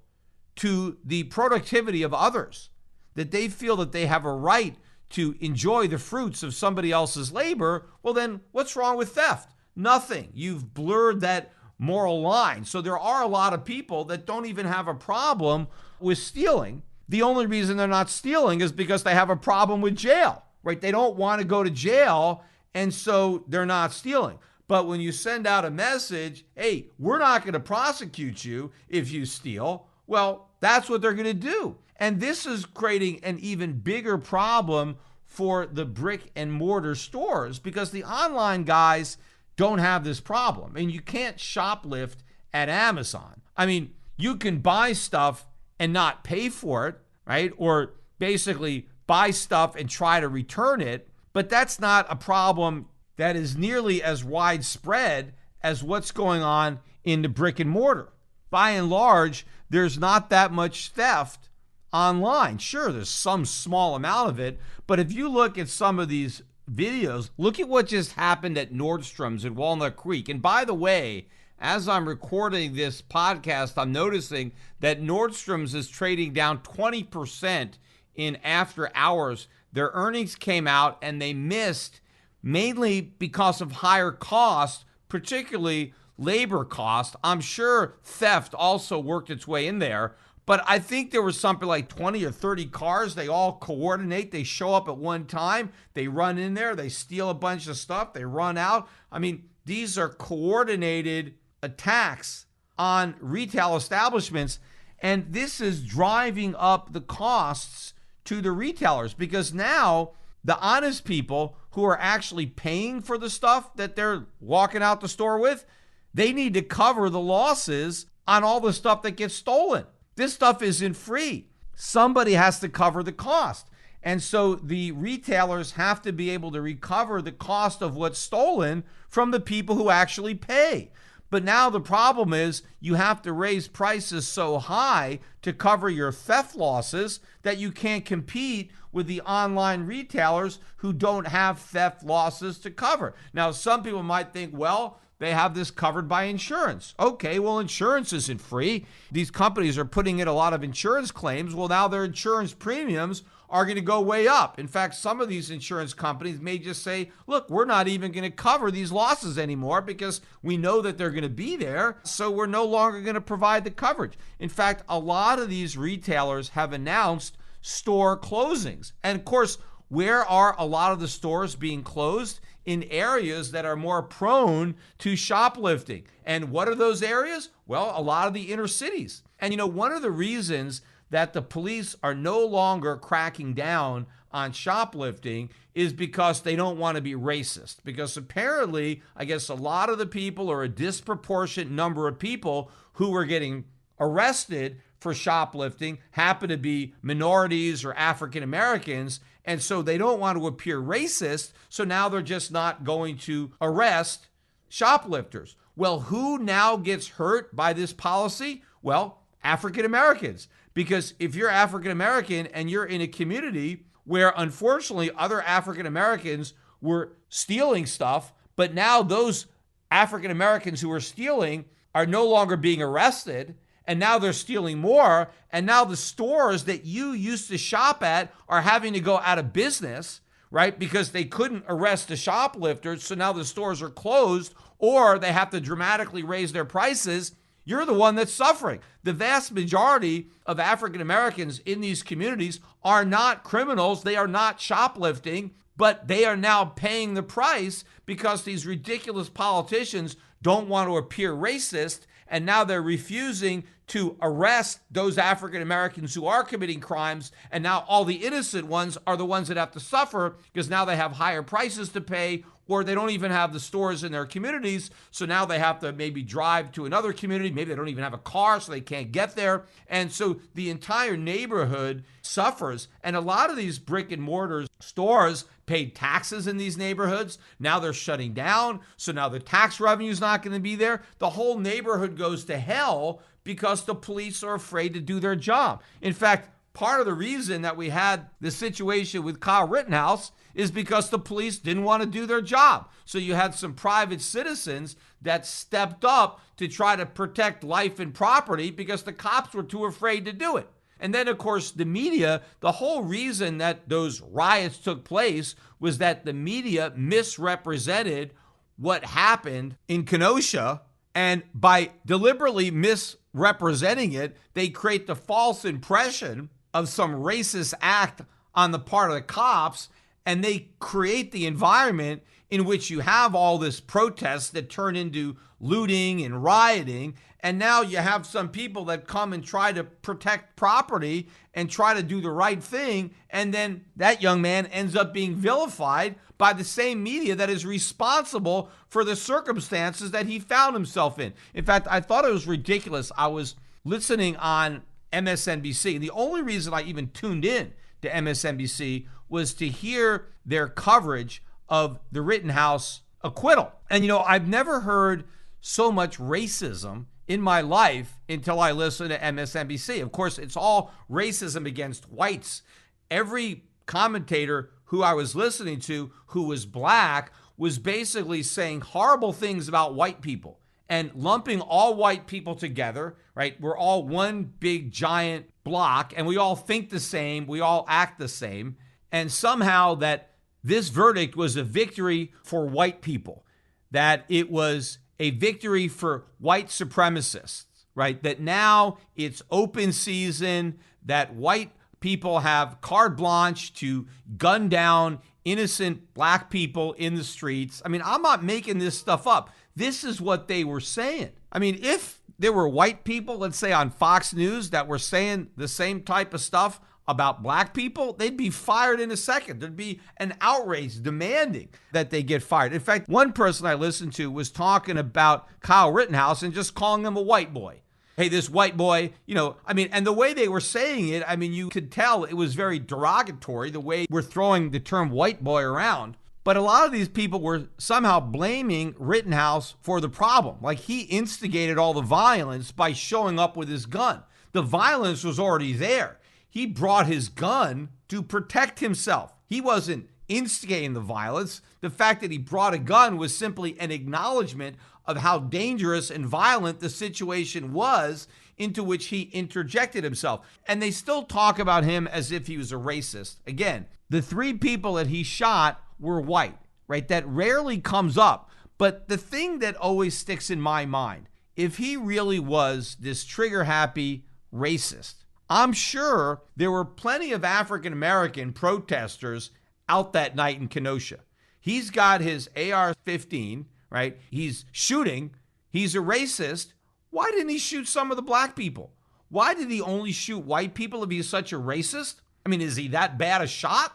to the productivity of others, that they feel that they have a right to enjoy the fruits of somebody else's labor, well then what's wrong with theft? Nothing. You've blurred that moral line. So there are a lot of people that don't even have a problem with stealing. The only reason they're not stealing is because they have a problem with jail, right? They don't want to go to jail, and so they're not stealing. But when you send out a message, hey, we're not going to prosecute you if you steal, well, that's what they're going to do. And this is creating an even bigger problem for the brick and mortar stores because the online guys don't have this problem. And you can't shoplift at Amazon. I mean, you can buy stuff and not pay for it, right? Or basically buy stuff and try to return it. But that's not a problem that is nearly as widespread as what's going on in the brick and mortar. By and large, there's not that much theft online. Sure, there's some small amount of it, but if you look at some of these videos, look at what just happened at Nordstrom's in Walnut Creek. And by the way, as I'm recording this podcast, I'm noticing that Nordstrom's is trading down 20% in after hours. Their earnings came out and they missed mainly because of higher costs, particularly labor cost. I'm sure theft also worked its way in there, but I think there was something like 20 or 30 cars. They all coordinate. They show up at one time. They run in there. They steal a bunch of stuff. They run out. I mean, these are coordinated attacks on retail establishments, and this is driving up the costs to the retailers because now the honest people who are actually paying for the stuff that they're walking out the store with, they need to cover the losses on all the stuff that gets stolen. This stuff isn't free. Somebody has to cover the cost. And so the retailers have to be able to recover the cost of what's stolen from the people who actually pay. But now the problem is you have to raise prices so high to cover your theft losses that you can't compete with the online retailers who don't have theft losses to cover. Now, some people might think, well, they have this covered by insurance. Okay, well, insurance isn't free. These companies are putting in a lot of insurance claims. Well, now their insurance premiums are going to go way up. In fact, some of these insurance companies may just say, look, we're not even going to cover these losses anymore because we know that they're going to be there, so we're no longer going to provide the coverage. In fact, a lot of these retailers have announced store closings. And of course, where are a lot of the stores being closed? In areas that are more prone to shoplifting. And what are those areas? Well, a lot of the inner cities. And one of the reasons that the police are no longer cracking down on shoplifting is because they don't want to be racist. Because apparently, I guess a lot of the people, or a disproportionate number of people who were getting arrested for shoplifting happen to be minorities or African Americans. And so they don't want to appear racist. So now they're just not going to arrest shoplifters. Well, who now gets hurt by this policy? Well, African Americans. Because if you're African American and you're in a community where unfortunately other African Americans were stealing stuff, but now those African Americans who are stealing are no longer being arrested, and now they're stealing more, and now the stores that you used to shop at are having to go out of business, right? Because they couldn't arrest the shoplifters, so now the stores are closed, or they have to dramatically raise their prices. You're the one that's suffering. The vast majority of African Americans in these communities are not criminals. They are not shoplifting, but they are now paying the price because these ridiculous politicians don't want to appear racist, and now they're refusing to arrest those African Americans who are committing crimes, and now all the innocent ones are the ones that have to suffer because now they have higher prices to pay, or they don't even have the stores in their communities, so now they have to maybe drive to another community. Maybe they don't even have a car, so they can't get there. And so the entire neighborhood suffers. And a lot of these brick and mortar stores paid taxes in these neighborhoods. Now they're shutting down, so now the tax revenue is not going to be there. The whole neighborhood goes to hell because the police are afraid to do their job. In fact, part of the reason that we had the situation with Kyle Rittenhouse is because the police didn't want to do their job. So you had some private citizens that stepped up to try to protect life and property because the cops were too afraid to do it. And then, of course, the media, the whole reason that those riots took place was that the media misrepresented what happened in Kenosha. And by deliberately misrepresenting it, they create the false impression of some racist act on the part of the cops, and they create the environment in which you have all this protest that turn into looting and rioting. And now you have some people that come and try to protect property and try to do the right thing. And then that young man ends up being vilified by the same media that is responsible for the circumstances that he found himself in. In fact, I thought it was ridiculous. I was listening on MSNBC. The only reason I even tuned in to MSNBC was to hear their coverage of the Rittenhouse acquittal. And, I've never heard so much racism in my life until I listened to MSNBC. Of course, it's all racism against whites. Every commentator who I was listening to who was black was basically saying horrible things about white people and lumping all white people together, right? We're all one big giant block and we all think the same, we all act the same. And somehow that this verdict was a victory for white people, that it was a victory for white supremacists, right? That now it's open season, that white people have carte blanche to gun down innocent black people in the streets. I mean, I'm not making this stuff up. This is what they were saying. I mean, if there were white people, let's say on Fox News, that were saying the same type of stuff about black people, they'd be fired in a second. There'd be an outrage demanding that they get fired. In fact, one person I listened to was talking about Kyle Rittenhouse and just calling him a white boy. Hey, this white boy, and the way they were saying it, you could tell it was very derogatory, the way we're throwing the term white boy around. But a lot of these people were somehow blaming Rittenhouse for the problem. Like he instigated all the violence by showing up with his gun. The violence was already there. He brought his gun to protect himself. He wasn't instigating the violence. The fact that he brought a gun was simply an acknowledgement of how dangerous and violent the situation was into which he interjected himself. And they still talk about him as if he was a racist. Again, the 3 people that he shot were white, right? That rarely comes up. But the thing that always sticks in my mind, if he really was this trigger-happy racist, I'm sure there were plenty of African-American protesters out that night in Kenosha. He's got his AR-15, right? He's shooting. He's a racist. Why didn't he shoot some of the black people? Why did he only shoot white people if he's such a racist? Is he that bad a shot?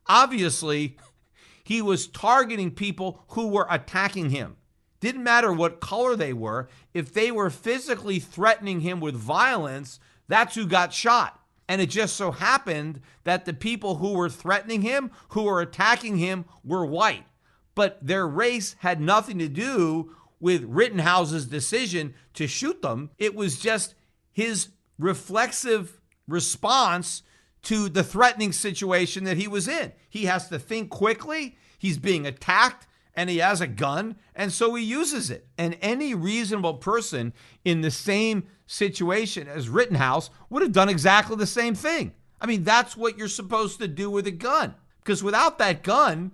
Obviously, he was targeting people who were attacking him. Didn't matter what color they were. If they were physically threatening him with violence, that's who got shot. And it just so happened that the people who were threatening him, who were attacking him, were white. But their race had nothing to do with Rittenhouse's decision to shoot them. It was just his reflexive response to the threatening situation that he was in. He has to think quickly. He's being attacked and he has a gun, and so he uses it. And any reasonable person in the same situation as Rittenhouse would have done exactly the same thing. I mean, that's what you're supposed to do with a gun. Because without that gun,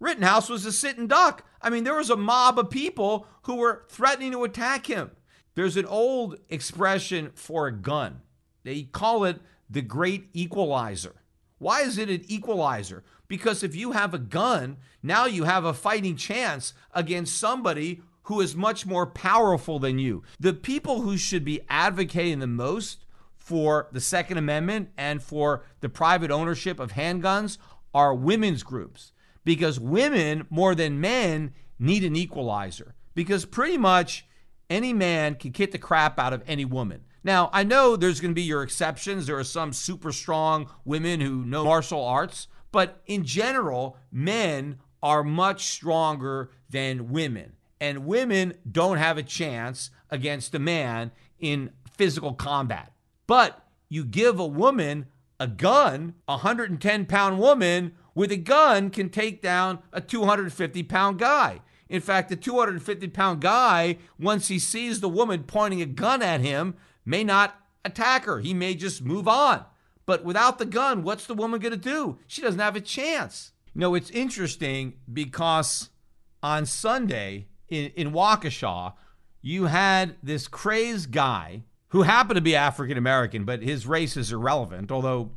Rittenhouse was a sitting duck. There was a mob of people who were threatening to attack him. There's an old expression for a gun. They call it the great equalizer. Why is it an equalizer? Because if you have a gun, now you have a fighting chance against somebody who is much more powerful than you. The people who should be advocating the most for the Second Amendment and for the private ownership of handguns are women's groups. Because women, more than men, need an equalizer. Because pretty much any man can kick the crap out of any woman. Now, I know there's going to be your exceptions. There are some super strong women who know martial arts. But in general, men are much stronger than women. And women don't have a chance against a man in physical combat. But you give a woman a gun, a 110-pound woman with a gun can take down a 250-pound guy. In fact, the 250-pound guy, once he sees the woman pointing a gun at him, may not attack her. He may just move on. But without the gun, what's the woman going to do? She doesn't have a chance. It's interesting because on Sunday in Waukesha, you had this crazed guy who happened to be African American, but his race is irrelevant. Although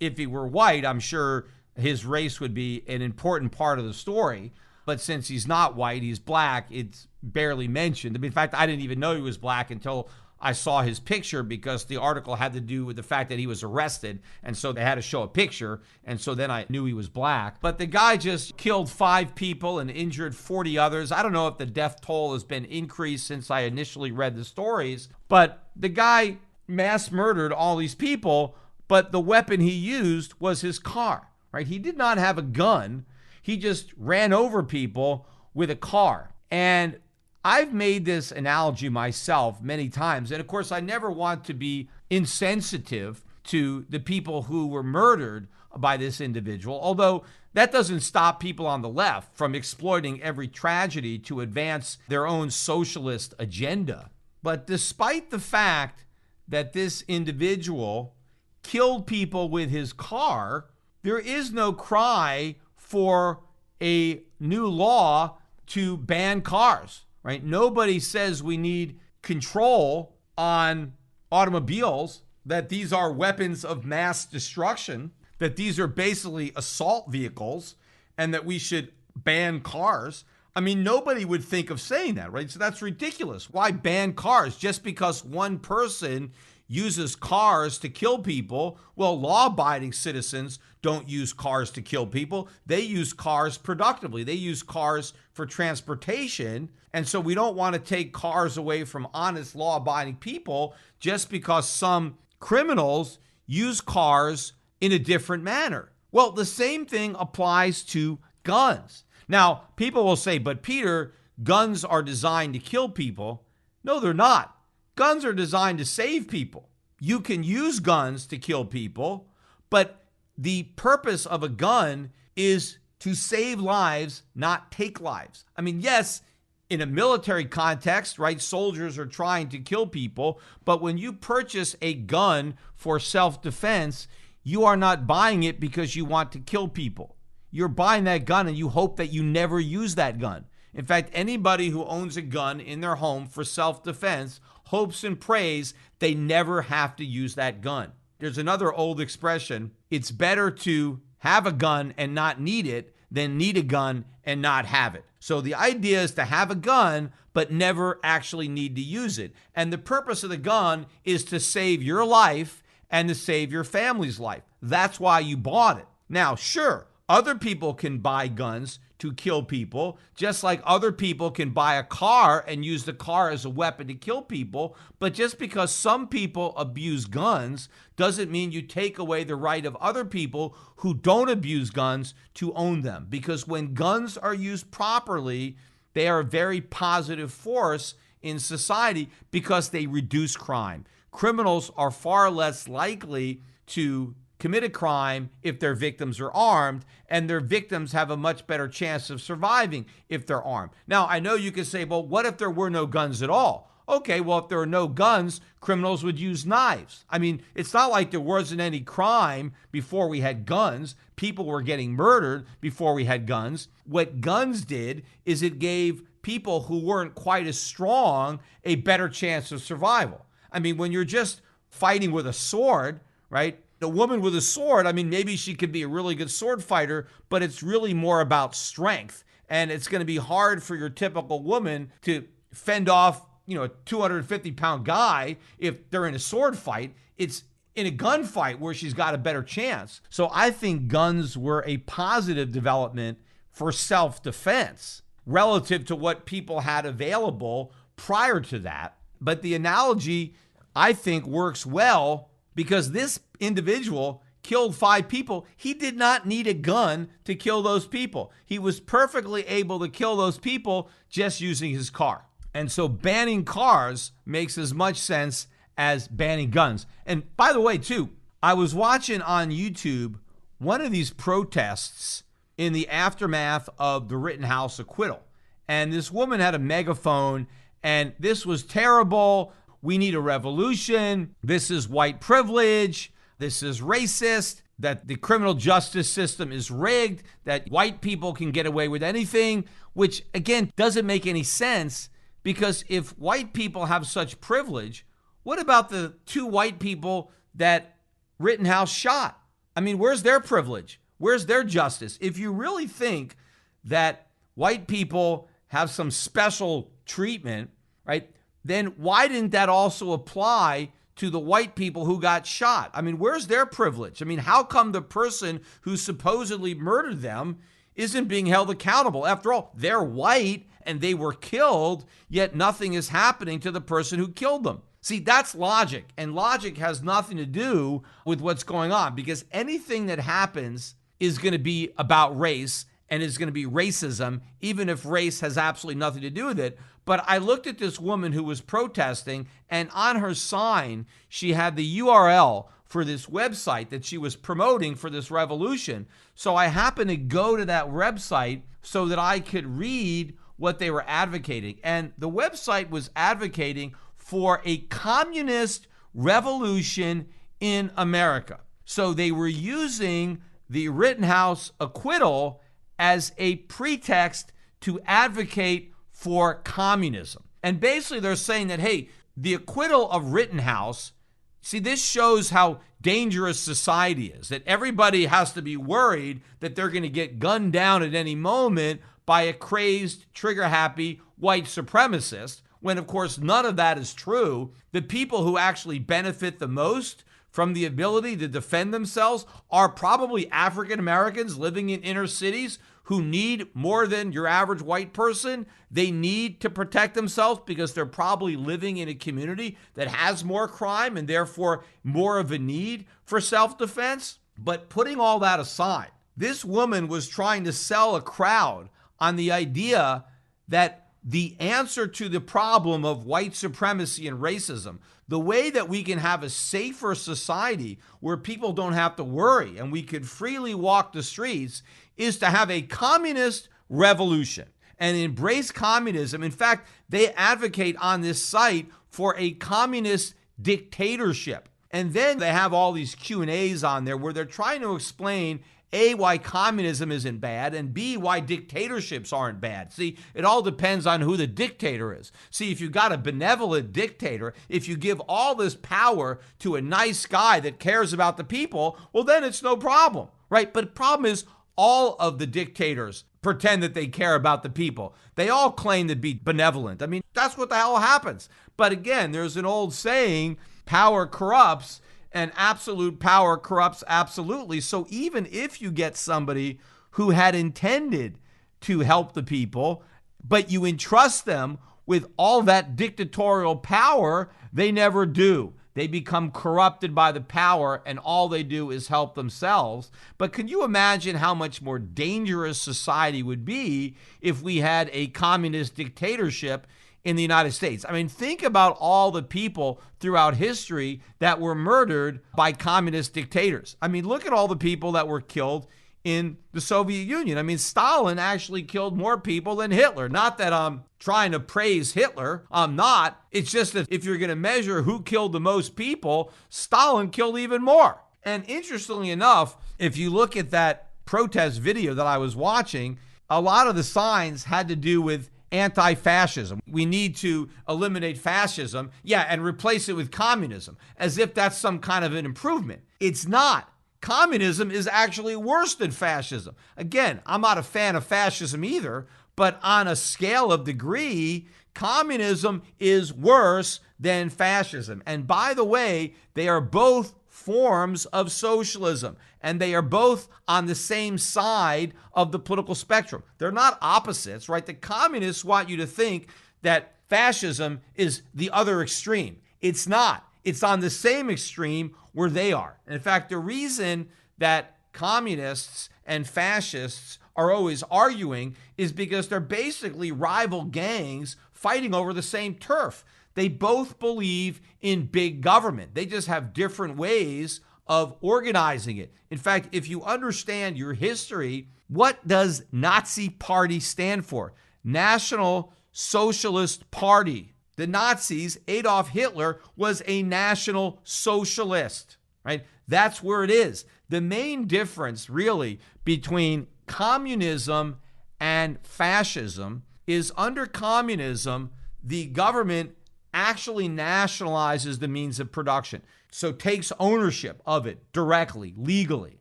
if he were white, I'm sure his race would be an important part of the story. But since he's not white, he's black, it's barely mentioned. In fact, I didn't even know he was black until I saw his picture, because the article had to do with the fact that he was arrested. And so they had to show a picture. And so then I knew he was black. But the guy just killed 5 people and injured 40 others. I don't know if the death toll has been increased since I initially read the stories. But the guy mass murdered all these people. But the weapon he used was his car, right? He did not have a gun. He just ran over people with a car. And I've made this analogy myself many times. And of course, I never want to be insensitive to the people who were murdered by this individual, although that doesn't stop people on the left from exploiting every tragedy to advance their own socialist agenda. But despite the fact that this individual killed people with his car, there is no cry for a new law to ban cars. Right? Nobody says we need control on automobiles, that these are weapons of mass destruction, that these are basically assault vehicles, and that we should ban cars. Nobody would think of saying that, right? So that's ridiculous. Why ban cars? Just because one person uses cars to kill people? Well, law-abiding citizens don't use cars to kill people. They use cars productively. They use cars for transportation. And so we don't want to take cars away from honest, law-abiding people just because some criminals use cars in a different manner. Well, the same thing applies to guns. Now, people will say, but Peter, guns are designed to kill people. No, they're not. Guns are designed to save people. You can use guns to kill people, but the purpose of a gun is to save lives, not take lives. Yes, in a military context, right, soldiers are trying to kill people, but when you purchase a gun for self-defense, you are not buying it because you want to kill people. You're buying that gun and you hope that you never use that gun. In fact, anybody who owns a gun in their home for self-defense hopes and prays they never have to use that gun. There's another old expression: it's better to have a gun and not need it than need a gun and not have it. So the idea is to have a gun, but never actually need to use it. And the purpose of the gun is to save your life and to save your family's life. That's why you bought it. Now, sure, Other people can buy guns to kill people, just like other people can buy a car and use the car as a weapon to kill people. But just because some people abuse guns doesn't mean you take away the right of other people who don't abuse guns to own them. Because when guns are used properly, they are a very positive force in society because they reduce crime. Criminals are far less likely to commit a crime if their victims are armed, and their victims have a much better chance of surviving if they're armed. Now, I know you could say, well, what if there were no guns at all? Okay, well, if there were no guns, criminals would use knives. I mean, it's not like there wasn't any crime before we had guns. People were getting murdered before we had guns. What guns did is it gave people who weren't quite as strong a better chance of survival. I mean, when you're just fighting with a sword, right? A woman with a sword, I mean, maybe she could be a really good sword fighter, but it's really more about strength. And it's going to be hard for your typical woman to fend off, a 250-pound guy if they're in a sword fight. It's in a gunfight where she's got a better chance. So I think guns were a positive development for self-defense relative to what people had available prior to that. But the analogy, I think, works well because this individual killed 5 people. He did not need a gun to kill those people. He was perfectly able to kill those people just using his car. And so banning cars makes as much sense as banning guns. And by the way, too, I was watching on YouTube one of these protests in the aftermath of the Rittenhouse acquittal. And this woman had a megaphone, and this was terrible. We need a revolution. This is white privilege. This is racist, that the criminal justice system is rigged, that white people can get away with anything, which, again, doesn't make any sense because if white people have such privilege, what about the 2 white people that Rittenhouse shot? I mean, where's their privilege? Where's their justice? If you really think that white people have some special treatment, right, then why didn't that also apply to the white people who got shot? I mean, where's their privilege? I mean, how come the person who supposedly murdered them isn't being held accountable? After all, they're white and they were killed, yet nothing is happening to the person who killed them. See, that's logic, and logic has nothing to do with what's going on because anything that happens is going to be about race and is going to be racism, even if race has absolutely nothing to do with it. But I looked at this woman who was protesting, and on her sign, she had the URL for this website that she was promoting for this revolution. So I happened to go to that website so that I could read what they were advocating. And the website was advocating for a communist revolution in America. So they were using the Rittenhouse acquittal as a pretext to advocate for communism. And basically they're saying that, hey, the acquittal of Rittenhouse, see, this shows how dangerous society is, that everybody has to be worried that they're going to get gunned down at any moment by a crazed, trigger-happy white supremacist, when, of course, none of that is true. The people who actually benefit the most from the ability to defend themselves are probably African Americans living in inner cities who need more than your average white person. They need to protect themselves because they're probably living in a community that has more crime and therefore more of a need for self-defense. But putting all that aside, this woman was trying to sell a crowd on the idea that the answer to the problem of white supremacy and racism, the way that we can have a safer society where people don't have to worry and we could freely walk the streets, is to have a communist revolution and embrace communism. In fact, they advocate on this site for a communist dictatorship. And then they have all these Q&As on there where they're trying to explain A, why communism isn't bad, and B, why dictatorships aren't bad. See, it all depends on who the dictator is. See, if you got a benevolent dictator, if you give all this power to a nice guy that cares about the people, well, then it's no problem, right? But the problem is all of the dictators pretend that they care about the people. They all claim to be benevolent. I mean, that's what the hell happens. But again, there's an old saying, power corrupts, and absolute power corrupts absolutely. So even if you get somebody who had intended to help the people, but you entrust them with all that dictatorial power, they never do. They become corrupted by the power, and all they do is help themselves. But can you imagine how much more dangerous society would be if we had a communist dictatorship in the United States? I mean, think about all the people throughout history that were murdered by communist dictators. I mean, look at all the people that were killed in the Soviet Union. I mean, Stalin actually killed more people than Hitler. Not that I'm trying to praise Hitler. I'm not. It's just that if you're going to measure who killed the most people, Stalin killed even more. And interestingly enough, if you look at that protest video that I was watching, a lot of the signs had to do with anti-fascism. We need to eliminate fascism, and replace it with communism, as if that's some kind of an improvement. It's not. Communism is actually worse than fascism. Again, I'm not a fan of fascism either, but on a scale of degree, communism is worse than fascism. And by the way, they are both forms of socialism, and they are both on the same side of the political spectrum. They're not opposites, right? The communists want you to think that fascism is the other extreme. It's not. It's on the same extreme where they are. And in fact, the reason that communists and fascists are always arguing is because they're basically rival gangs fighting over the same turf. They both believe in big government. They just have different ways of organizing it. In fact, if you understand your history, what does Nazi Party stand for? National Socialist Party. The Nazis, Adolf Hitler, was a National Socialist, right? That's where it is. The main difference, really, between communism and fascism is under communism, the government actually nationalizes the means of production, so takes ownership of it directly, legally.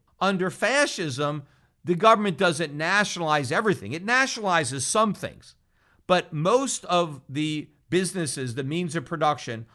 Under fascism, the government doesn't nationalize everything. It nationalizes some things, but most of the businesses, the means of production,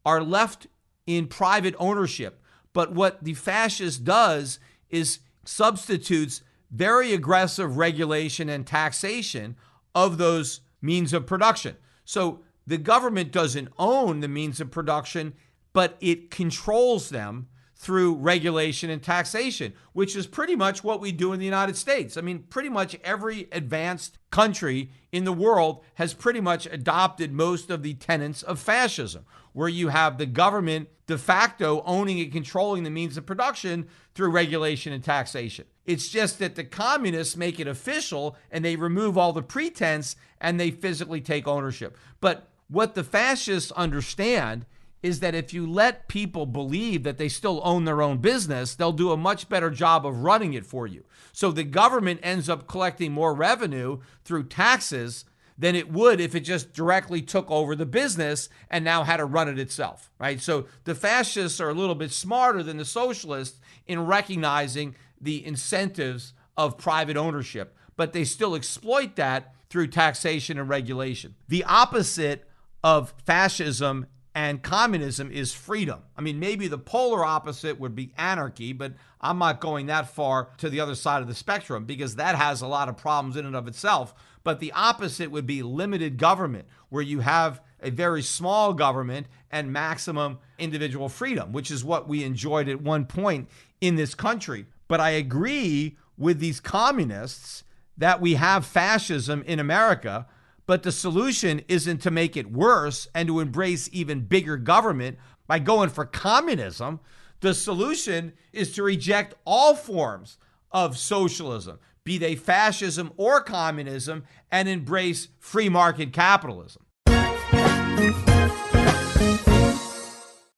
are left in private ownership. But what the fascist does is substitutes very aggressive regulation and taxation of those means of production. So the government doesn't own the means of production, but it controls them through regulation and taxation, which is pretty much what we do in the United States. I mean, pretty much every advanced country in the world has pretty much adopted most of the tenets of fascism, where you have the government de facto owning and controlling the means of production through regulation and taxation. It's just that the communists make it official and they remove all the pretense and they physically take ownership. But what the fascists understand is that if you let people believe that they still own their own business, they'll do a much better job of running it for you. So the government ends up collecting more revenue through taxes than it would if it just directly took over the business and now had to run it itself, right? So the fascists are a little bit smarter than the socialists in recognizing the incentives of private ownership, but they still exploit that through taxation and regulation. The opposite of fascism and communism is freedom. I mean, maybe the polar opposite would be anarchy, but I'm not going that far to the other side of the spectrum because that has a lot of problems in and of itself. But the opposite would be limited government, where you have a very small government and maximum individual freedom, which is what we enjoyed at one point in this country. But I agree with these communists that we have fascism in America, but the solution isn't to make it worse and to embrace even bigger government by going for communism. The solution is to reject all forms of socialism, be they fascism or communism, and embrace free market capitalism.